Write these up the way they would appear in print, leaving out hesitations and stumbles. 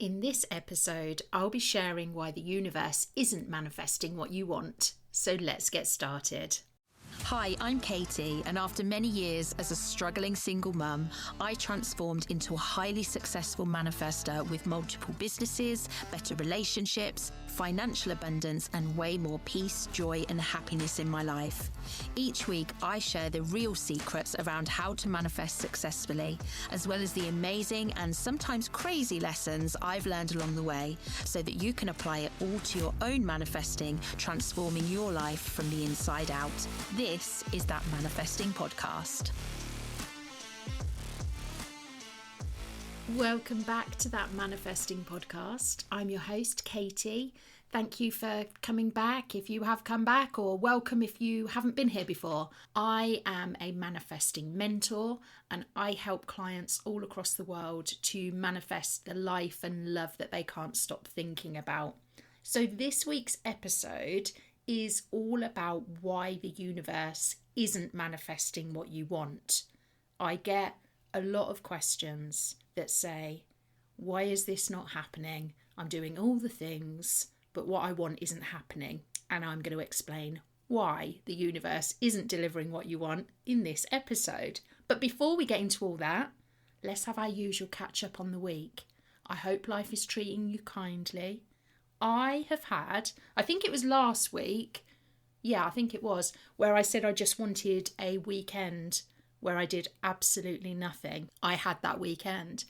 In this episode, I'll be sharing why the universe isn't manifesting what you want. So let's get started. Hi, I'm Katie, and after many years as a struggling single mum, I transformed into a highly successful manifester with multiple businesses, better relationships, financial abundance, and way more peace, joy, and happiness in my life. Each week, I share the real secrets around how to manifest successfully, as well as the amazing and sometimes crazy lessons I've learned along the way, so that you can apply it all to your own manifesting, transforming your life from the inside out. This is That Manifesting Podcast. Welcome back to That Manifesting Podcast. I'm your host, Katie. Thank you for coming back if you have come back, or welcome if you haven't been here before. I am a manifesting mentor and I help clients all across the world to manifest the life and love that they can't stop thinking about. So this week's episode is all about why the universe isn't manifesting what you want. I get a lot of questions that say, why is this not happening? I'm doing all the things, but what I want isn't happening. And I'm going to explain why the universe isn't delivering what you want in this episode. But before we get into all that, let's have our usual catch up on the week. I hope life is treating you kindly. I think it was last week, where I said I just wanted a weekend where I did absolutely nothing. I had that weekend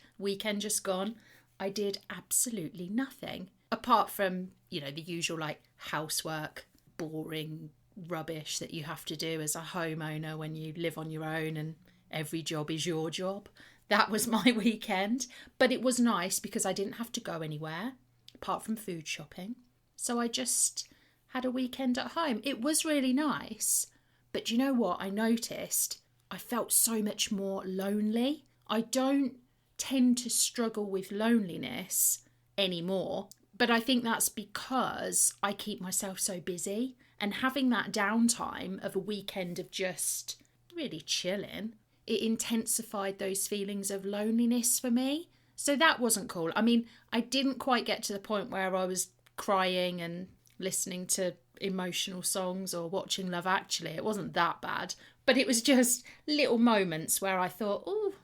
just gone. I did absolutely nothing. Apart from, the usual like housework, boring rubbish that you have to do as a homeowner when you live on your own and every job is your job. That was my weekend. But it was nice because I didn't have to go anywhere apart from food shopping. So I just had a weekend at home. It was really nice. But you know what? I noticed I felt so much more lonely. I don't tend to struggle with loneliness anymore. But I think that's because I keep myself so busy. And having that downtime of a weekend of just really chilling, it intensified those feelings of loneliness for me. So that wasn't cool. I mean, I didn't quite get to the point where I was crying and listening to emotional songs or watching Love Actually. It wasn't that bad. But it was just little moments where I thought, oh,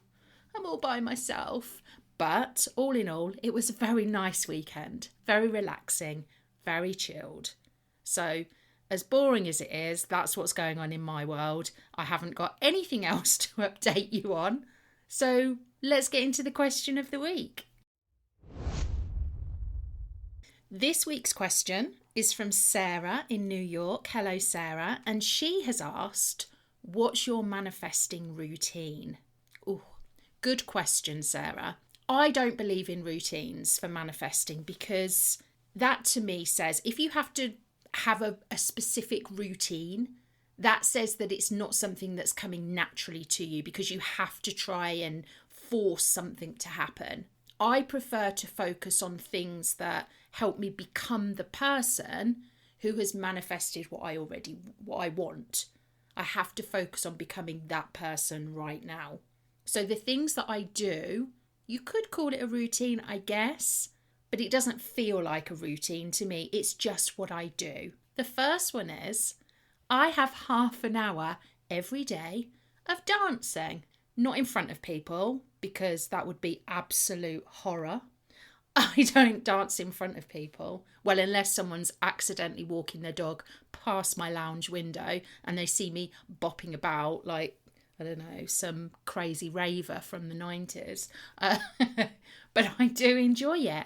I'm all by myself. But all in all, it was a very nice weekend. Very relaxing, very chilled. So as boring as it is, that's what's going on in my world. I haven't got anything else to update you on. So let's get into the question of the week. This week's question is from Sarah in New York. Hello, Sarah. And she has asked, what's your manifesting routine? Oh, good question, Sarah. I don't believe in routines for manifesting because that to me says if you have to have a specific routine, that says that it's not something that's coming naturally to you because you have to try and force something to happen. I prefer to focus on things that help me become the person who has manifested what I want. I have to focus on becoming that person right now. So the things that I do, you could call it a routine, I guess, but it doesn't feel like a routine to me. It's just what I do. The first one is I have half an hour every day of dancing. Not in front of people, because that would be absolute horror. I don't dance in front of people. Well, unless someone's accidentally walking their dog past my lounge window and they see me bopping about like, I don't know, some crazy raver from the 90s. But I do enjoy it.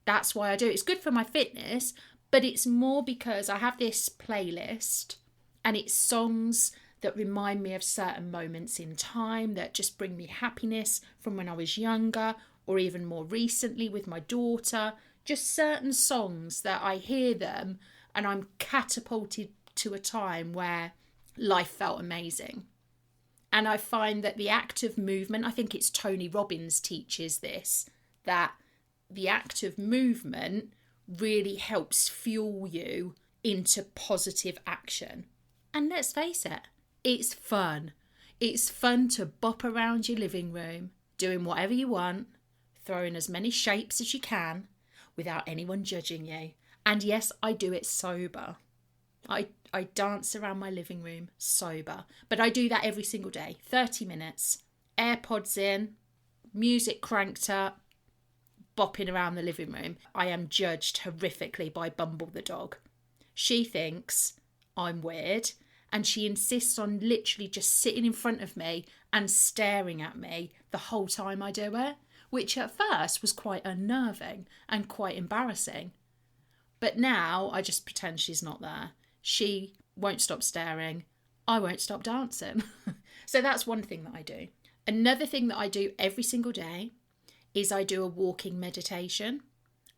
That's why I do it. It's good for my fitness, but it's more because I have this playlist and it's songs that remind me of certain moments in time that just bring me happiness from when I was younger or even more recently with my daughter. Just certain songs that I hear them and I'm catapulted to a time where life felt amazing. And I find that the act of movement, I think it's Tony Robbins teaches this, that the act of movement really helps fuel you into positive action. And let's face it, it's fun. It's fun to bop around your living room, doing whatever you want, throw in as many shapes as you can without anyone judging you. And yes, I do it sober. I dance around my living room sober, but I do that every single day. 30 minutes, AirPods in, music cranked up, bopping around the living room. I am judged horrifically by Bumble the dog. She thinks I'm weird, and she insists on literally just sitting in front of me and staring at me the whole time I do it, which at first was quite unnerving and quite embarrassing. But now I just pretend she's not there. She won't stop staring. I won't stop dancing. So that's one thing that I do. Another thing that I do every single day is I do a walking meditation.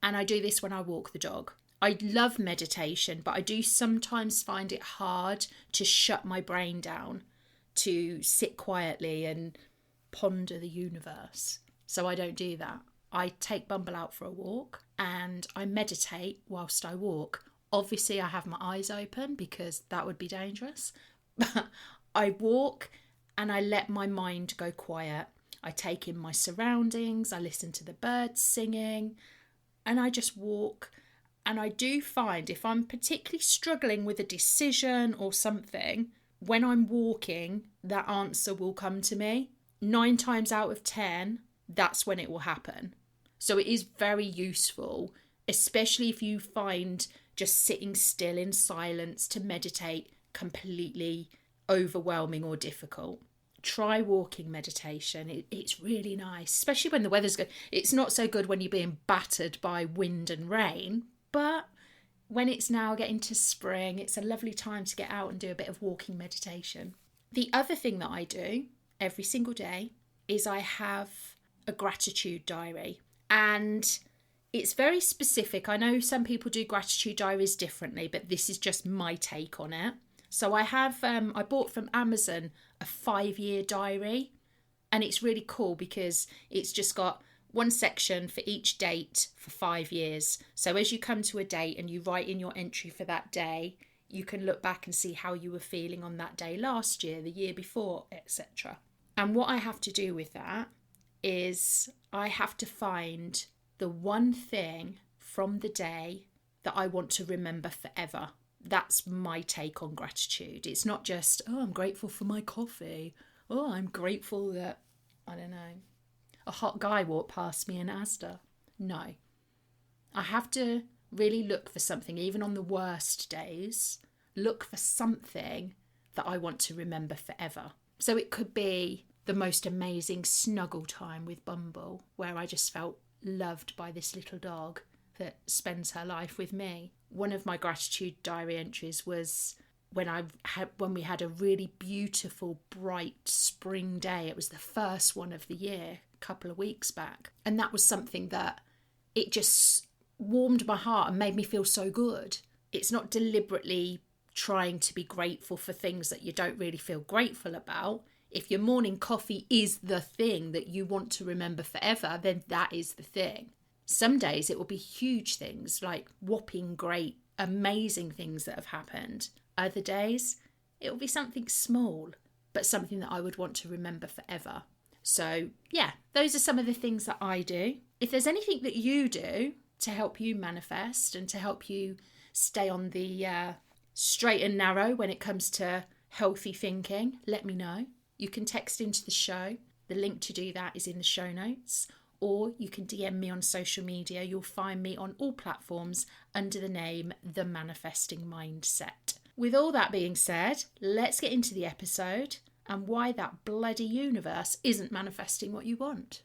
And I do this when I walk the dog. I love meditation, but I do sometimes find it hard to shut my brain down, to sit quietly and ponder the universe. So I don't do that. I take Bumble out for a walk and I meditate whilst I walk. Obviously, I have my eyes open because that would be dangerous. But I walk and I let my mind go quiet. I take in my surroundings, I listen to the birds singing, and I just walk. And I do find if I'm particularly struggling with a decision or something, when I'm walking, that answer will come to me. 9 times out of 10, that's when it will happen. So it is very useful, especially if you find just sitting still in silence to meditate completely overwhelming or difficult. Try walking meditation. It's really nice, especially when the weather's good. It's not so good when you're being battered by wind and rain, but when it's now getting to spring, it's a lovely time to get out and do a bit of walking meditation. The other thing that I do every single day is I have a gratitude diary. And it's very specific. I know some people do gratitude diaries differently, but this is just my take on it. So I bought from Amazon a 5-year diary, and it's really cool because it's just got one section for each date for 5 years. So as you come to a date and you write in your entry for that day, you can look back and see how you were feeling on that day last year, the year before, etc. And what I have to do with that is I have to find the one thing from the day that I want to remember forever. That's my take on gratitude. It's not just, oh, I'm grateful for my coffee. Oh, I'm grateful that, I don't know, a hot guy walked past me in Asda. No. I have to really look for something, even on the worst days, look for something that I want to remember forever. So it could be the most amazing snuggle time with Bumble, where I just felt loved by this little dog that spends her life with me. One of my gratitude diary entries was when we had a really beautiful, bright spring day. It was the first one of the year, a couple of weeks back. And that was something that it just warmed my heart and made me feel so good. It's not deliberately trying to be grateful for things that you don't really feel grateful about. If your morning coffee is the thing that you want to remember forever, then that is the thing. Some days it will be huge things, like whopping great, amazing things that have happened. Other days, it will be something small, but something that I would want to remember forever. So yeah, those are some of the things that I do. If there's anything that you do to help you manifest and to help you stay on the straight and narrow when it comes to healthy thinking, let me know. You can text into the show. The link to do that is in the show notes. Or you can DM me on social media. You'll find me on all platforms under the name The Manifesting Mindset. With all that being said, let's get into the episode and why that bloody universe isn't manifesting what you want.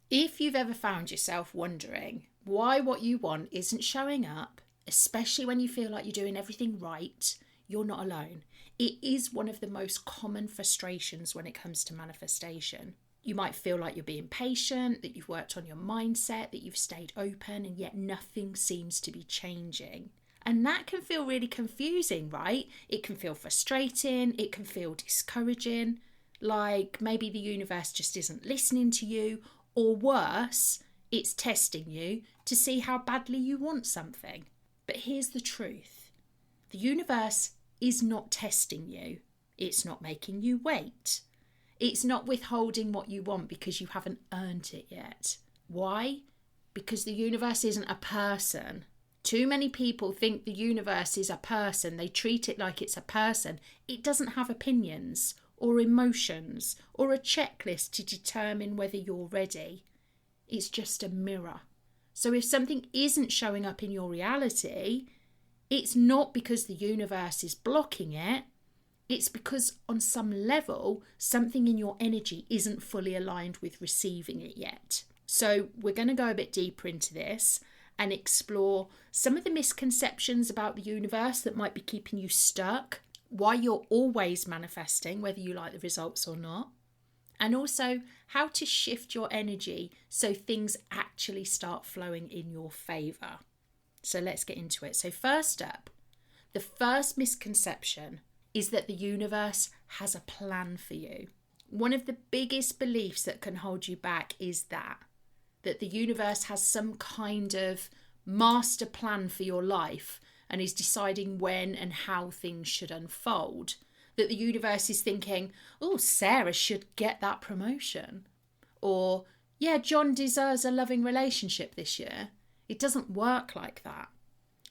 If you've ever found yourself wondering why what you want isn't showing up, especially when you feel like you're doing everything right, you're not alone. It is one of the most common frustrations when it comes to manifestation. You might feel like you're being patient, that you've worked on your mindset, that you've stayed open, and yet nothing seems to be changing. And that can feel really confusing, right? It can feel frustrating, it can feel discouraging, like maybe the universe just isn't listening to you, or worse, it's testing you to see how badly you want something. But here's the truth. The universe is not testing you. It's not making you wait. It's not withholding what you want because you haven't earned it yet. Why? Because the universe isn't a person. Too many people think the universe is a person. They treat it like it's a person. It doesn't have opinions or emotions or a checklist to determine whether you're ready. It's just a mirror. So if something isn't showing up in your reality, it's not because the universe is blocking it. It's because on some level, something in your energy isn't fully aligned with receiving it yet. So we're going to go a bit deeper into this and explore some of the misconceptions about the universe that might be keeping you stuck, why you're always manifesting, whether you like the results or not, and also how to shift your energy so things actually start flowing in your favour. So let's get into it. So first up, the first misconception is that the universe has a plan for you. One of the biggest beliefs that can hold you back is that the universe has some kind of master plan for your life and is deciding when and how things should unfold. That the universe is thinking, oh, Sarah should get that promotion. Or, yeah, John deserves a loving relationship this year. It doesn't work like that.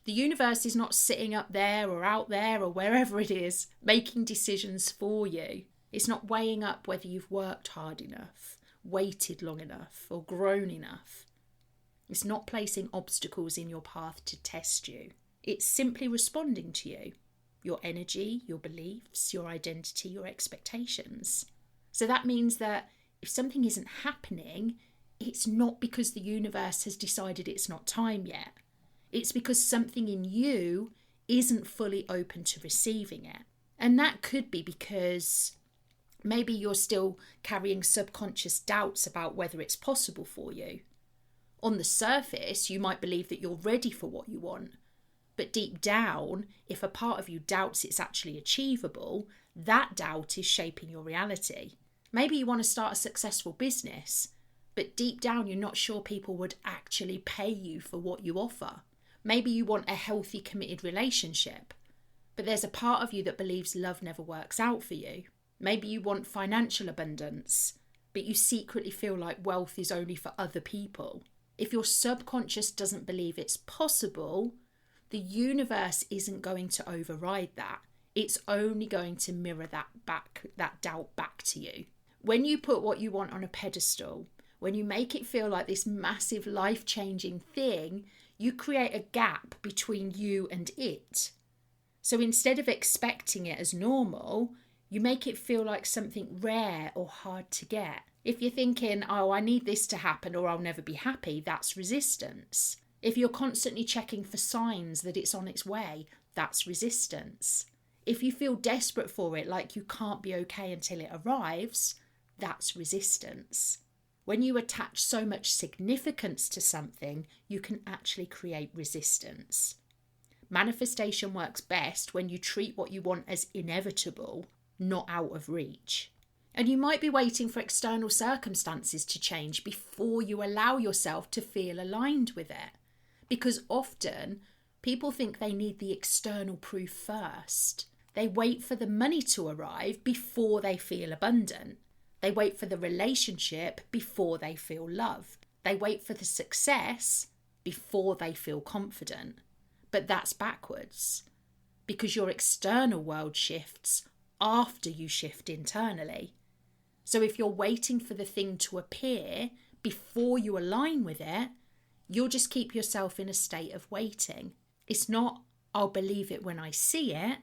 The universe is not sitting up there or out there or wherever it is, making decisions for you. It's not weighing up whether you've worked hard enough, waited long enough, or grown enough. It's not placing obstacles in your path to test you. It's simply responding to you, your energy, your beliefs, your identity, your expectations. So that means that if something isn't happening, it's not because the universe has decided it's not time yet. It's because something in you isn't fully open to receiving it. And that could be because maybe you're still carrying subconscious doubts about whether it's possible for you. On the surface, you might believe that you're ready for what you want. But deep down, if a part of you doubts it's actually achievable, that doubt is shaping your reality. Maybe you want to start a successful business, but deep down you're not sure people would actually pay you for what you offer. Maybe you want a healthy, committed relationship, but there's a part of you that believes love never works out for you. Maybe you want financial abundance, but you secretly feel like wealth is only for other people. If your subconscious doesn't believe it's possible, the universe isn't going to override that. It's only going to mirror that doubt back to you. When you put what you want on a pedestal, when you make it feel like this massive life-changing thing, you create a gap between you and it. So instead of expecting it as normal, you make it feel like something rare or hard to get. If you're thinking, oh, I need this to happen or I'll never be happy, that's resistance. If you're constantly checking for signs that it's on its way, that's resistance. If you feel desperate for it, like you can't be okay until it arrives, that's resistance. When you attach so much significance to something, you can actually create resistance. Manifestation works best when you treat what you want as inevitable, not out of reach. And you might be waiting for external circumstances to change before you allow yourself to feel aligned with it. Because often people think they need the external proof first. They wait for the money to arrive before they feel abundant. They wait for the relationship before they feel loved. They wait for the success before they feel confident. But that's backwards, because your external world shifts after you shift internally. So if you're waiting for the thing to appear before you align with it, you'll just keep yourself in a state of waiting. It's not, I'll believe it when I see it.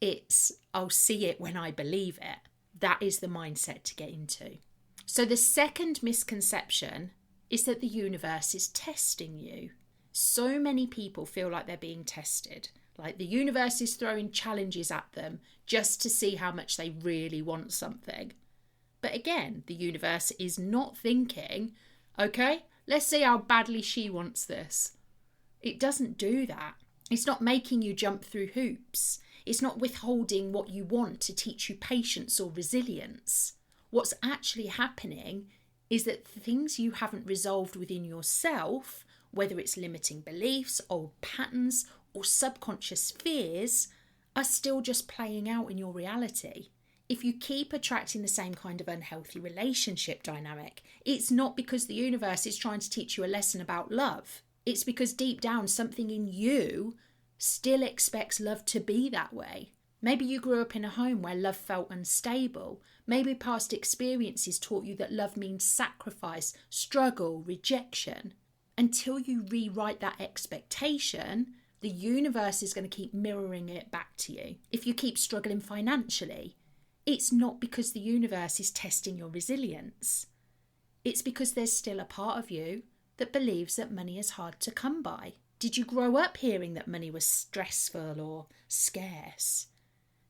It's, I'll see it when I believe it. That is the mindset to get into. So the second misconception is that the universe is testing you. So many people feel like they're being tested, like the universe is throwing challenges at them just to see how much they really want something. But again, the universe is not thinking, okay, let's see how badly she wants this. It doesn't do that. It's not making you jump through hoops. It's not withholding what you want to teach you patience or resilience. What's actually happening is that things you haven't resolved within yourself, whether it's limiting beliefs, old patterns, or subconscious fears, are still just playing out in your reality. If you keep attracting the same kind of unhealthy relationship dynamic, it's not because the universe is trying to teach you a lesson about love. It's because deep down, something in you still expects love to be that way. Maybe you grew up in a home where love felt unstable. Maybe past experiences taught you that love means sacrifice, struggle, rejection. Until you rewrite that expectation, the universe is going to keep mirroring it back to you. If you keep struggling financially, it's not because the universe is testing your resilience. It's because there's still a part of you that believes that money is hard to come by. Did you grow up hearing that money was stressful or scarce?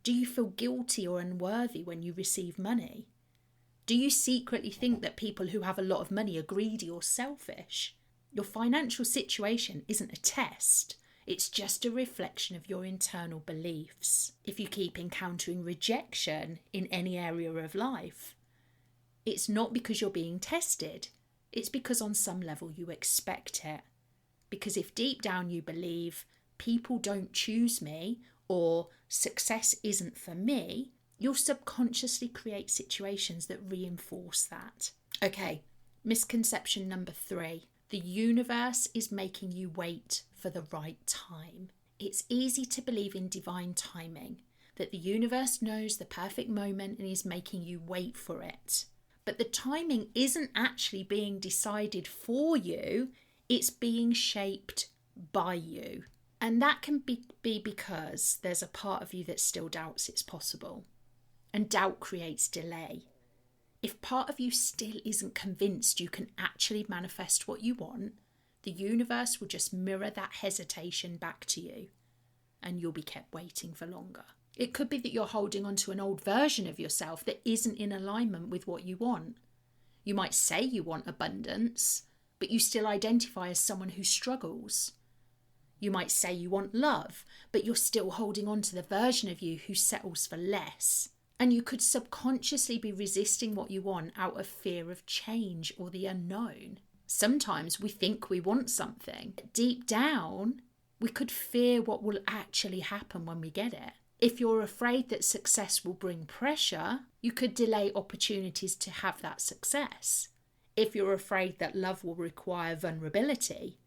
Do you feel guilty or unworthy when you receive money? Do you secretly think that people who have a lot of money are greedy or selfish? Your financial situation isn't a test. It's just a reflection of your internal beliefs. If you keep encountering rejection in any area of life, it's not because you're being tested. It's because on some level you expect it. Because if deep down you believe people don't choose me or success isn't for me, you'll subconsciously create situations that reinforce that. Okay, misconception number 3. The universe is making you wait for the right time. It's easy to believe in divine timing, that the universe knows the perfect moment and is making you wait for it. But the timing isn't actually being decided for you, it's being shaped by you. And that can be because there's a part of you that still doubts it's possible. And doubt creates delay. If part of you still isn't convinced you can actually manifest what you want, the universe will just mirror that hesitation back to you, and you'll be kept waiting for longer. It could be that you're holding on to an old version of yourself that isn't in alignment with what you want. You might say you want abundance, but you still identify as someone who struggles. You might say you want love, but you're still holding on to the version of you who settles for less. And you could subconsciously be resisting what you want out of fear of change or the unknown. Sometimes we think we want something. Deep down, we could fear what will actually happen when we get it. If you're afraid that success will bring pressure, you could delay opportunities to have that success. If you're afraid that love will require vulnerability,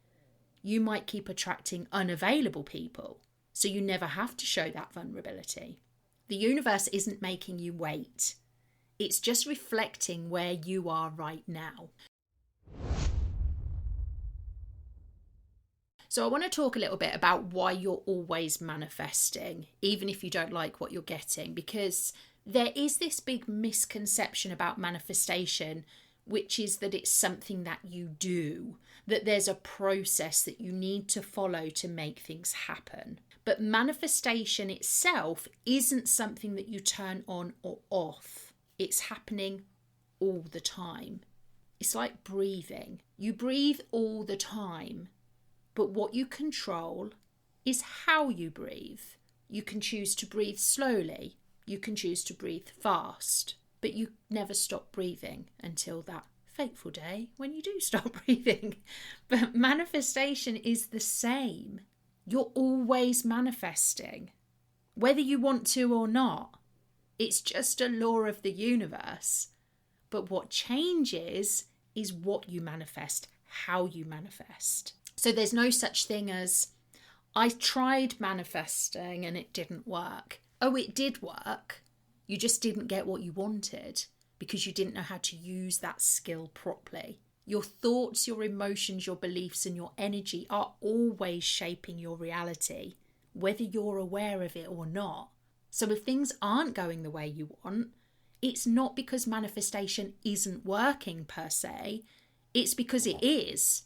you might keep attracting unavailable people, so you never have to show that vulnerability. The universe isn't making you wait. It's just reflecting where you are right now. So I want to talk a little bit about why you're always manifesting, even if you don't like what you're getting, because there is this big misconception about manifestation, which is that it's something that you do, that there's a process that you need to follow to make things happen. But manifestation itself isn't something that you turn on or off. It's happening all the time. It's like breathing. You breathe all the time, but what you control is how you breathe. You can choose to breathe slowly. You can choose to breathe fast, but you never stop breathing until that fateful day when you do stop breathing. But manifestation is the same. You're always manifesting, whether you want to or not. It's just a law of the universe. But what changes is what you manifest, how you manifest. So there's no such thing as, I tried manifesting and it didn't work. Oh, it did work. You just didn't get what you wanted because you didn't know how to use that skill properly. Your thoughts, your emotions, your beliefs, and your energy are always shaping your reality, whether you're aware of it or not. So if things aren't going the way you want, it's not because manifestation isn't working per se. It's because it is,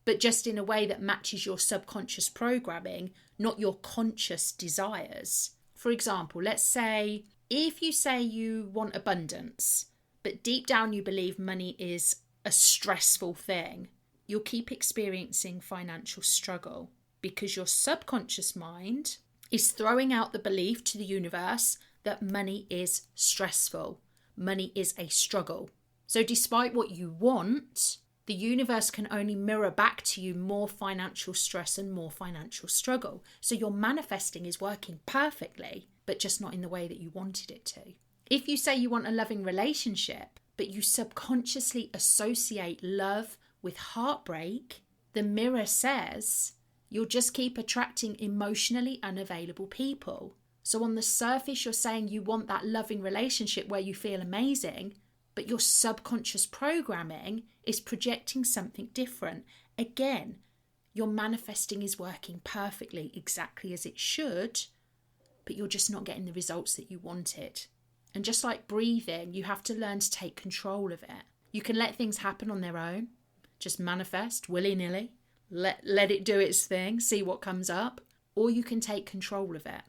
but just in a way that matches your subconscious programming, not your conscious desires. For example, let's say if you say you want abundance, but deep down you believe money is a stressful thing, you'll keep experiencing financial struggle because your subconscious mind is throwing out the belief to the universe that money is stressful. Money is a struggle. So despite what you want, the universe can only mirror back to you more financial stress and more financial struggle. So your manifesting is working perfectly, but just not in the way that you wanted it to. If you say you want a loving relationship, but you subconsciously associate love with heartbreak, the mirror says you'll just keep attracting emotionally unavailable people. So on the surface, you're saying you want that loving relationship where you feel amazing, but your subconscious programming is projecting something different. Again, your manifesting is working perfectly, exactly as it should, but you're just not getting the results that you wanted. And just like breathing, you have to learn to take control of it. You can let things happen on their own. Just manifest willy-nilly. Let it do its thing, see what comes up. Or you can take control of it.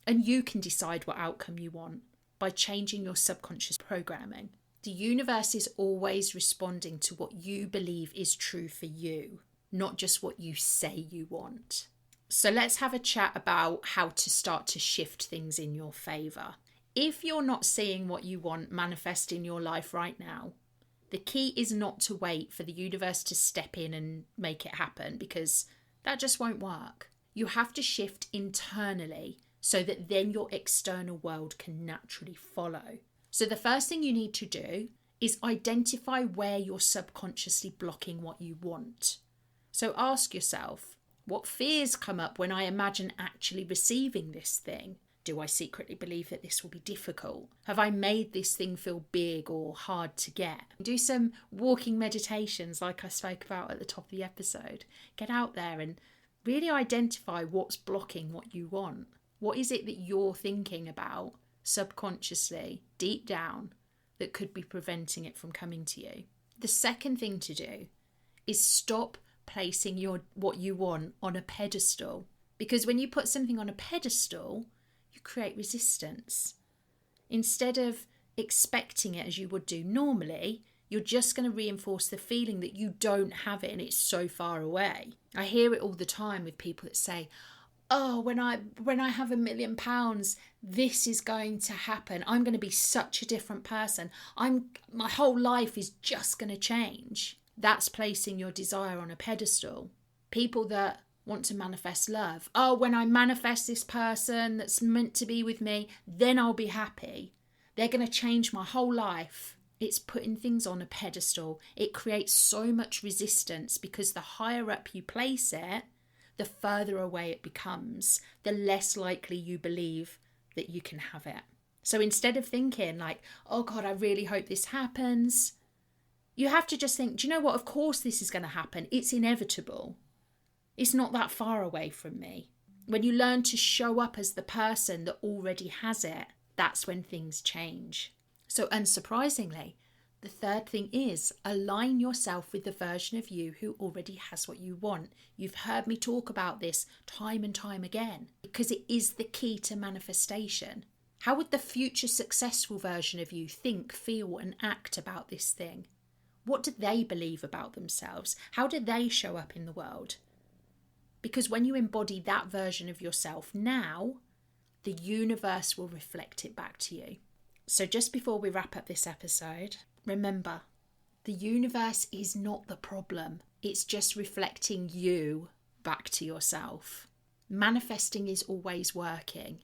And you can decide what outcome you want by changing your subconscious programming. The universe is always responding to what you believe is true for you, not just what you say you want. So let's have a chat about how to start to shift things in your favour. If you're not seeing what you want manifest in your life right now, the key is not to wait for the universe to step in and make it happen, because that just won't work. You have to shift internally so that then your external world can naturally follow. So the first thing you need to do is identify where you're subconsciously blocking what you want. So ask yourself, what fears come up when I imagine actually receiving this thing? Do I secretly believe that this will be difficult? Have I made this thing feel big or hard to get? Do some walking meditations like I spoke about at the top of the episode. Get out there and really identify what's blocking what you want. What is it that you're thinking about subconsciously, deep down, that could be preventing it from coming to you? The second thing to do is stop placing what you want on a pedestal. Because when you put something on a pedestal, you create resistance. Instead of expecting it as you would do normally, you're just going to reinforce the feeling that you don't have it and it's so far away. I hear it all the time with people that say, oh, when I have £1 million, this is going to happen. I'm going to be such a different person. My whole life is just going to change. That's placing your desire on a pedestal. People that want to manifest love. Oh, when I manifest this person that's meant to be with me, then I'll be happy. They're going to change my whole life. It's putting things on a pedestal. It creates so much resistance because the higher up you place it, the further away it becomes, the less likely you believe that you can have it. So instead of thinking like, oh God, I really hope this happens, you have to just think, do you know what? Of course this is going to happen. It's inevitable. It's not that far away from me. When you learn to show up as the person that already has it, that's when things change. So unsurprisingly, the third thing is align yourself with the version of you who already has what you want. You've heard me talk about this time and time again because it is the key to manifestation. How would the future successful version of you think, feel and act about this thing? What do they believe about themselves? How do they show up in the world? Because when you embody that version of yourself now, the universe will reflect it back to you. So just before we wrap up this episode, remember, the universe is not the problem. It's just reflecting you back to yourself. Manifesting is always working.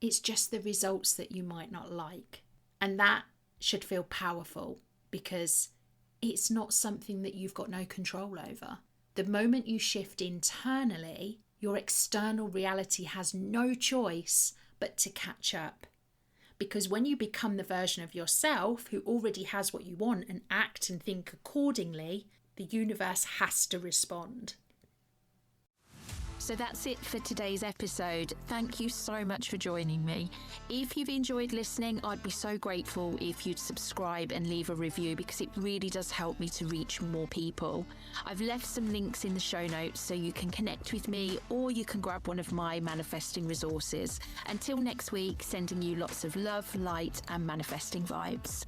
It's just the results that you might not like. And that should feel powerful because it's not something that you've got no control over. The moment you shift internally, your external reality has no choice but to catch up. Because when you become the version of yourself who already has what you want and act and think accordingly, the universe has to respond. So that's it for today's episode. Thank you so much for joining me. If you've enjoyed listening, I'd be so grateful if you'd subscribe and leave a review because it really does help me to reach more people. I've left some links in the show notes so you can connect with me or you can grab one of my manifesting resources. Until next week, sending you lots of love, light and manifesting vibes.